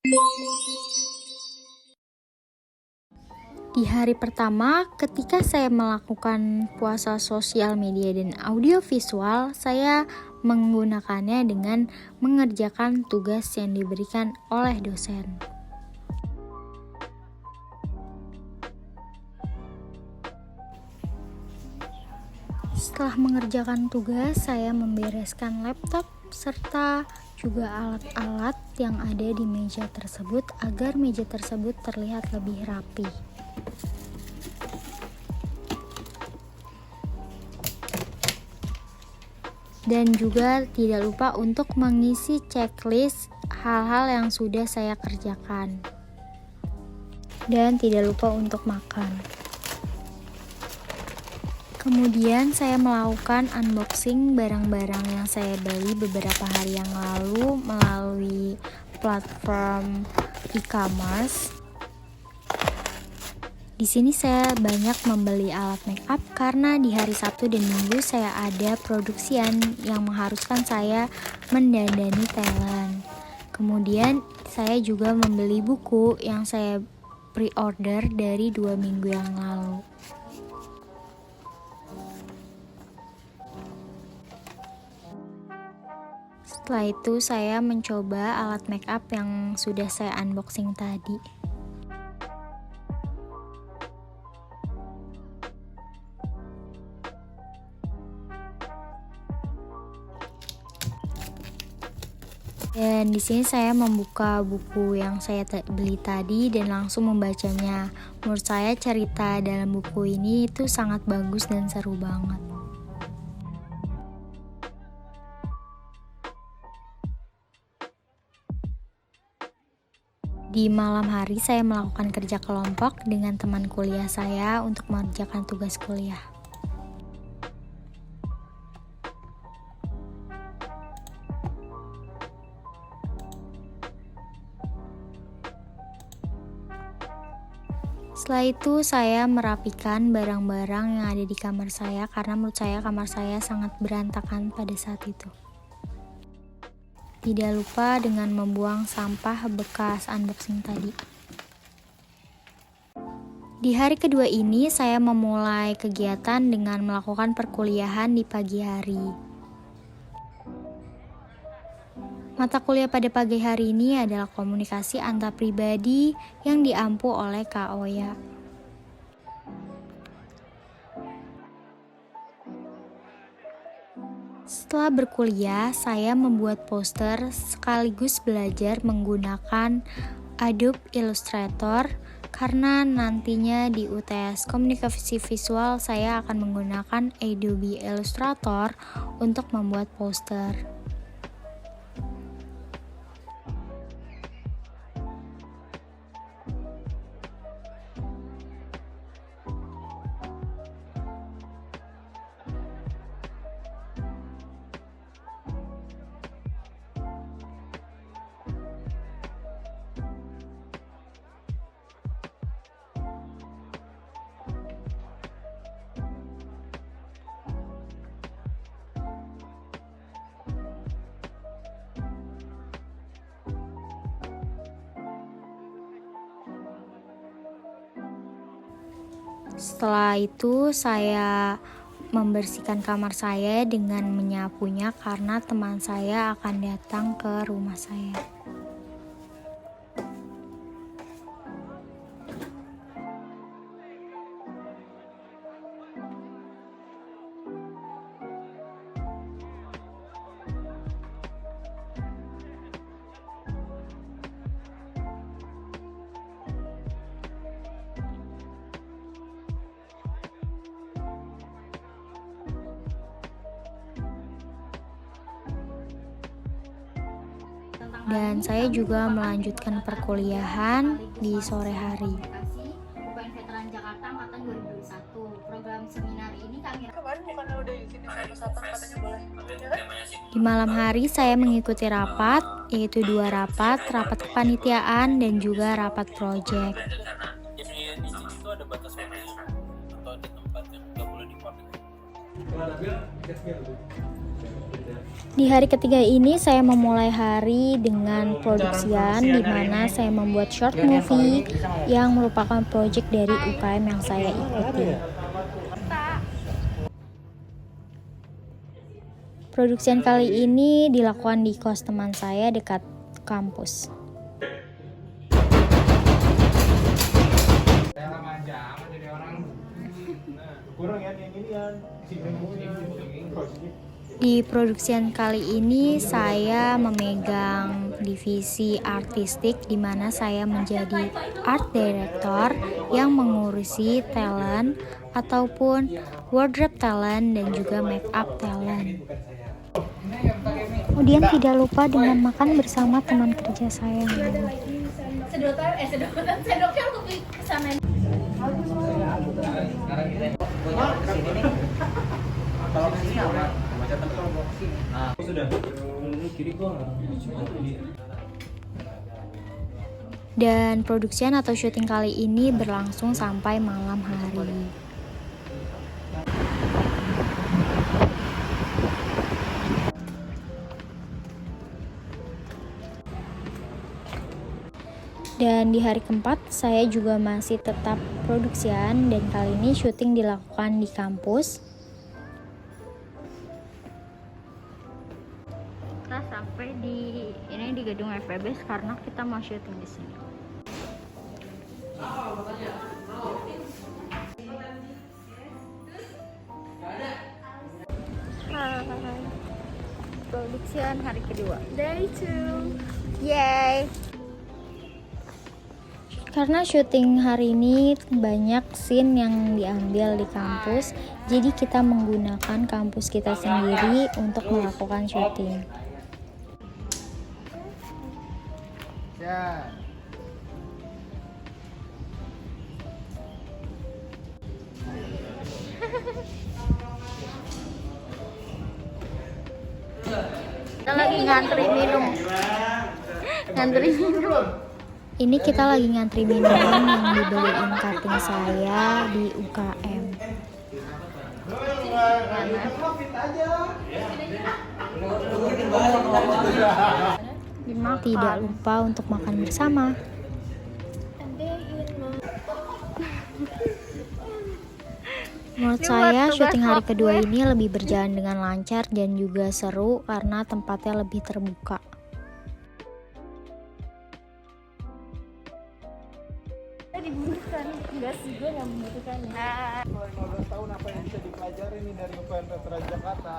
Di hari pertama, ketika saya melakukan puasa sosial media dan audiovisual, saya menggunakannya dengan mengerjakan tugas yang diberikan oleh dosen. Setelah mengerjakan tugas, saya membereskan laptop serta juga alat-alat yang ada di meja tersebut agar meja tersebut terlihat lebih rapi. Dan juga tidak lupa untuk mengisi checklist hal-hal yang sudah saya kerjakan. Dan tidak lupa untuk makan. Kemudian saya melakukan unboxing barang-barang yang saya beli beberapa hari yang lalu melalui platform e-commerce. Di sini saya banyak membeli alat make up karena di hari Sabtu dan Minggu saya ada produksian yang mengharuskan saya mendandani talent. Kemudian saya juga membeli buku yang saya pre-order dari 2 minggu yang lalu. Setelah itu saya mencoba alat make up yang sudah saya unboxing tadi. Dan di sini saya membuka buku yang saya beli tadi dan langsung membacanya. Menurut saya cerita dalam buku ini itu sangat bagus dan seru banget. Di malam hari saya melakukan kerja kelompok dengan teman kuliah saya untuk mengerjakan tugas kuliah. Setelah itu saya merapikan barang-barang yang ada di kamar saya karena menurut saya kamar saya sangat berantakan pada saat itu. Tidak lupa dengan membuang sampah bekas unboxing tadi. Di hari kedua ini saya memulai kegiatan dengan melakukan perkuliahan di pagi hari. Mata kuliah pada pagi hari ini adalah komunikasi antar pribadi yang diampu oleh Kak Oya. Setelah berkuliah, saya membuat poster sekaligus belajar menggunakan Adobe Illustrator karena nantinya di UTS Komunikasi Visual saya akan menggunakan Adobe Illustrator untuk membuat poster. Setelah itu saya membersihkan kamar saya dengan menyapunya karena teman saya akan datang ke rumah saya. Dan saya juga melanjutkan perkuliahan di sore hari. UPN Veteran Jakarta Angkatan 2021. Program seminar ini kami kemarin bukannya udah izin satu-satu katanya boleh. Di malam hari saya mengikuti rapat, yaitu 2 rapat kepanitiaan dan juga rapat proyek. Izin itu ada batas waktu atau ada tempat yang nggak boleh dipakai? Kalau ada bilang, Di hari ketiga ini saya memulai hari dengan produksian di mana saya membuat short movie yang merupakan project dari UKM yang saya ikuti. Produksian kali ini dilakukan di kos teman saya dekat kampus. Di produksian kali ini saya memegang divisi artistik di mana saya menjadi art director yang mengurusi talent ataupun wardrobe talent dan juga make up talent. Kemudian tidak lupa dengan makan bersama teman kerja saya. Sendoknya untuk kesana. Dan produksian atau syuting kali ini berlangsung sampai malam hari. Dan di hari keempat saya juga masih tetap produksian dan kali ini syuting dilakukan di kampus. Kita sampai di gedung FEB karena kita mau syuting di sini. Hai. Produksian hari kedua. Day 2. Yay. Karena syuting hari ini banyak scene yang diambil di kampus, jadi kita menggunakan kampus kita sendiri untuk melakukan syuting. Kita lagi ngantri minum. Ini kita lagi ngantri minuman yang dibeliin cutting saya di UKM. Tidak lupa untuk makan bersama. Menurut saya, syuting hari kedua ini lebih berjalan dengan lancar dan juga seru karena tempatnya lebih terbuka. Dibutuhkan, enggak sih, gue nggak membutuhkan. 15 tahun apa yang bisa dipelajari nih dari UPN Veteran Jakarta?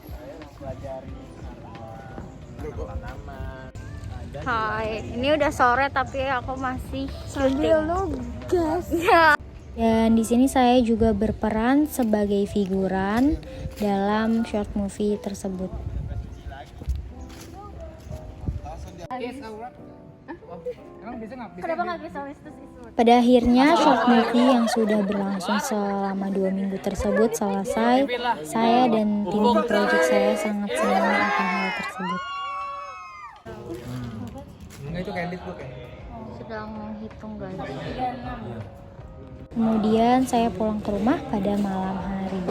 Saya mempelajari tanaman. Hai, ini udah sore tapi aku masih Sambil nugas. Dan di sini saya juga berperan sebagai figuran dalam short movie tersebut. Kenapa nggak bisa wistus? Pada akhirnya short movie yang sudah berlangsung selama 2 minggu tersebut selesai. Saya dan tim project saya sangat senang akan hal tersebut. Enggak, itu candid book ya? Sedang menghitung gaji. Kemudian saya pulang ke rumah pada malam hari.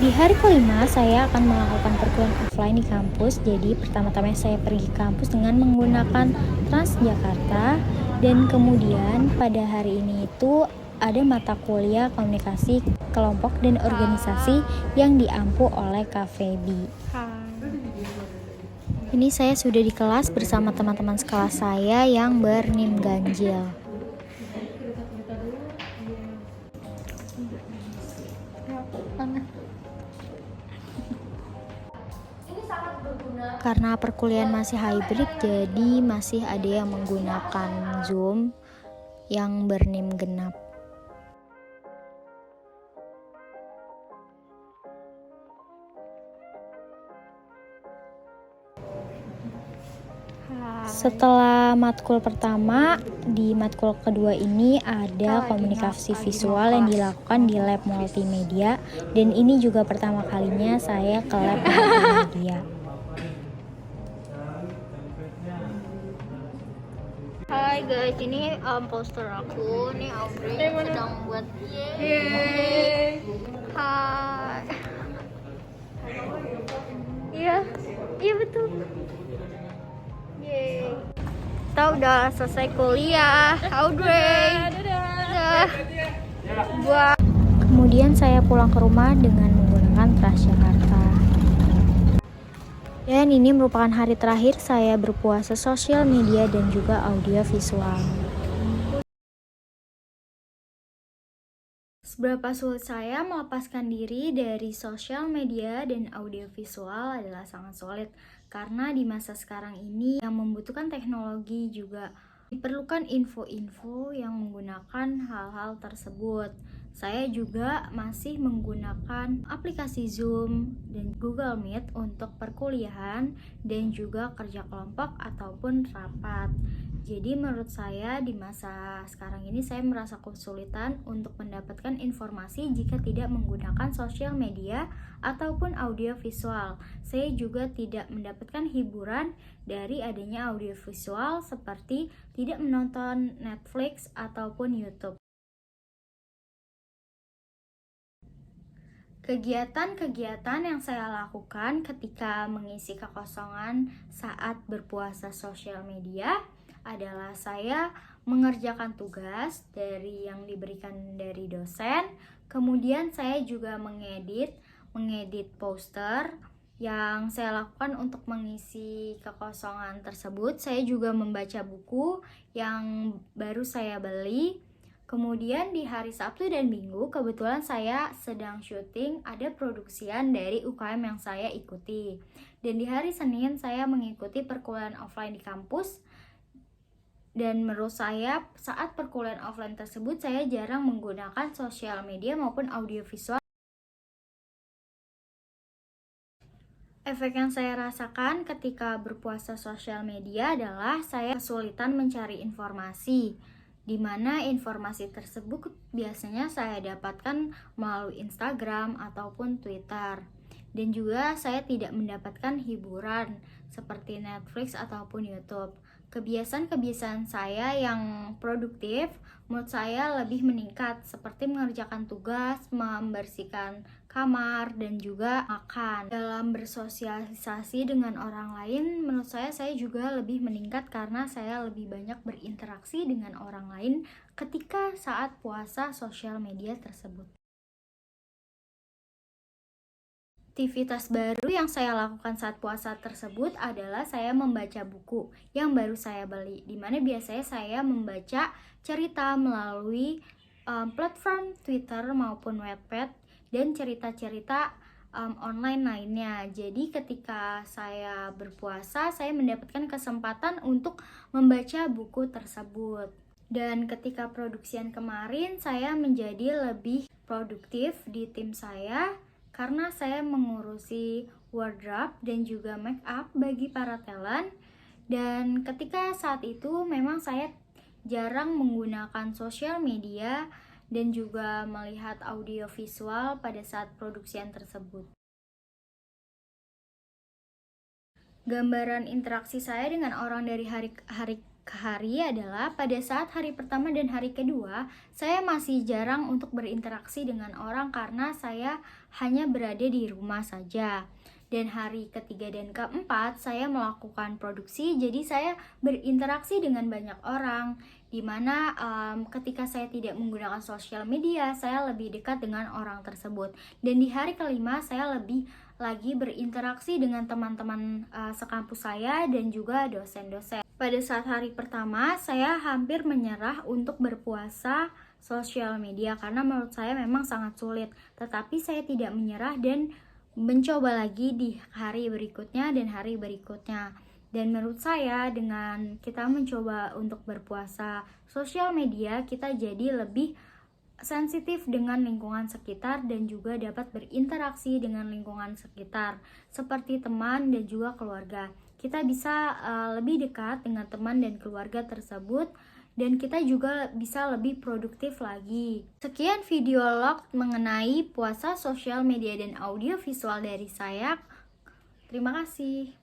Di hari kelima, saya akan melakukan perkuliahan offline di kampus. Jadi pertama-tama saya pergi ke kampus dengan menggunakan Transjakarta. Dan kemudian pada hari ini itu ada mata kuliah komunikasi kelompok dan organisasi yang diampu oleh KVB. Ini saya sudah di kelas bersama teman-teman sekelas saya yang bernim ganjil. Karena perkuliahan masih hybrid, jadi masih ada yang menggunakan Zoom yang bernim genap. Setelah matkul pertama, di matkul kedua ini ada komunikasi visual yang dilakukan di lab multimedia, dan ini juga pertama kalinya saya ke lab multimedia. Hai, Hai guys, ini poster aku. Nih Aubrey sedang buat. Hai. Iya, iya betul. Yeay. Kita udah selesai kuliah, Audrey. Dadah. Buat. Kemudian saya pulang ke rumah dengan menggunakan Transjakarta. Dan ini merupakan hari terakhir saya berpuasa sosial media dan juga audio visual. Seberapa sulit saya melepaskan diri dari sosial media dan audio visual adalah sangat sulit. Karena di masa sekarang ini yang membutuhkan teknologi juga diperlukan info-info yang menggunakan hal-hal tersebut. Saya juga masih menggunakan aplikasi Zoom dan Google Meet untuk perkuliahan dan juga kerja kelompok ataupun rapat. Jadi menurut saya di masa sekarang ini saya merasa kesulitan untuk mendapatkan informasi jika tidak menggunakan sosial media ataupun audio visual. Saya juga tidak mendapatkan hiburan dari adanya audio visual seperti tidak menonton Netflix ataupun YouTube. Kegiatan-kegiatan yang saya lakukan ketika mengisi kekosongan saat berpuasa sosial media adalah saya mengerjakan tugas dari yang diberikan dari dosen. Kemudian saya juga mengedit poster yang saya lakukan untuk mengisi kekosongan tersebut. Saya juga membaca buku yang baru saya beli. Kemudian di hari Sabtu dan Minggu kebetulan saya sedang syuting ada produksian dari UKM yang saya ikuti. Dan di hari Senin saya mengikuti perkuliahan offline di kampus. Dan menurut saya saat perkuliahan offline tersebut saya jarang menggunakan sosial media maupun audiovisual. Efek yang saya rasakan ketika berpuasa sosial media adalah saya kesulitan mencari informasi, di mana informasi tersebut biasanya saya dapatkan melalui Instagram ataupun Twitter. Dan juga saya tidak mendapatkan hiburan seperti Netflix ataupun YouTube. Kebiasaan-kebiasaan saya yang produktif menurut saya lebih meningkat seperti mengerjakan tugas, membersihkan kamar, dan juga makan. Dalam bersosialisasi dengan orang lain menurut saya juga lebih meningkat karena saya lebih banyak berinteraksi dengan orang lain ketika saat puasa sosial media tersebut. Aktivitas baru yang saya lakukan saat puasa tersebut adalah saya membaca buku yang baru saya beli, dimana biasanya saya membaca cerita melalui platform Twitter maupun Wattpad dan cerita-cerita online lainnya. Jadi ketika saya berpuasa saya mendapatkan kesempatan untuk membaca buku tersebut. Dan ketika produksian kemarin saya menjadi lebih produktif di tim saya karena saya mengurusi wardrobe dan juga make up bagi para talent. Dan ketika saat itu memang saya jarang menggunakan sosial media dan juga melihat audio visual pada saat produksian tersebut. Gambaran interaksi saya dengan orang dari hari ke hari adalah pada saat hari pertama dan hari kedua saya masih jarang untuk berinteraksi dengan orang karena saya hanya berada di rumah saja. Dan hari ketiga dan keempat saya melakukan produksi, jadi saya berinteraksi dengan banyak orang, dimana ketika saya tidak menggunakan sosial media saya lebih dekat dengan orang tersebut. Dan di hari kelima saya lebih lagi berinteraksi dengan teman-teman sekampus saya dan juga dosen-dosen. Pada saat hari pertama saya hampir menyerah untuk berpuasa sosial media karena menurut saya memang sangat sulit. Tetapi saya tidak menyerah dan mencoba lagi di hari berikutnya dan hari berikutnya. Dan menurut saya dengan kita mencoba untuk berpuasa sosial media, kita jadi lebih sensitif dengan lingkungan sekitar dan juga dapat berinteraksi dengan lingkungan sekitar seperti teman dan juga keluarga. Kita bisa lebih dekat dengan teman dan keluarga tersebut dan kita juga bisa lebih produktif lagi. Sekian video log mengenai puasa sosial media dan audio visual dari saya. Terima kasih.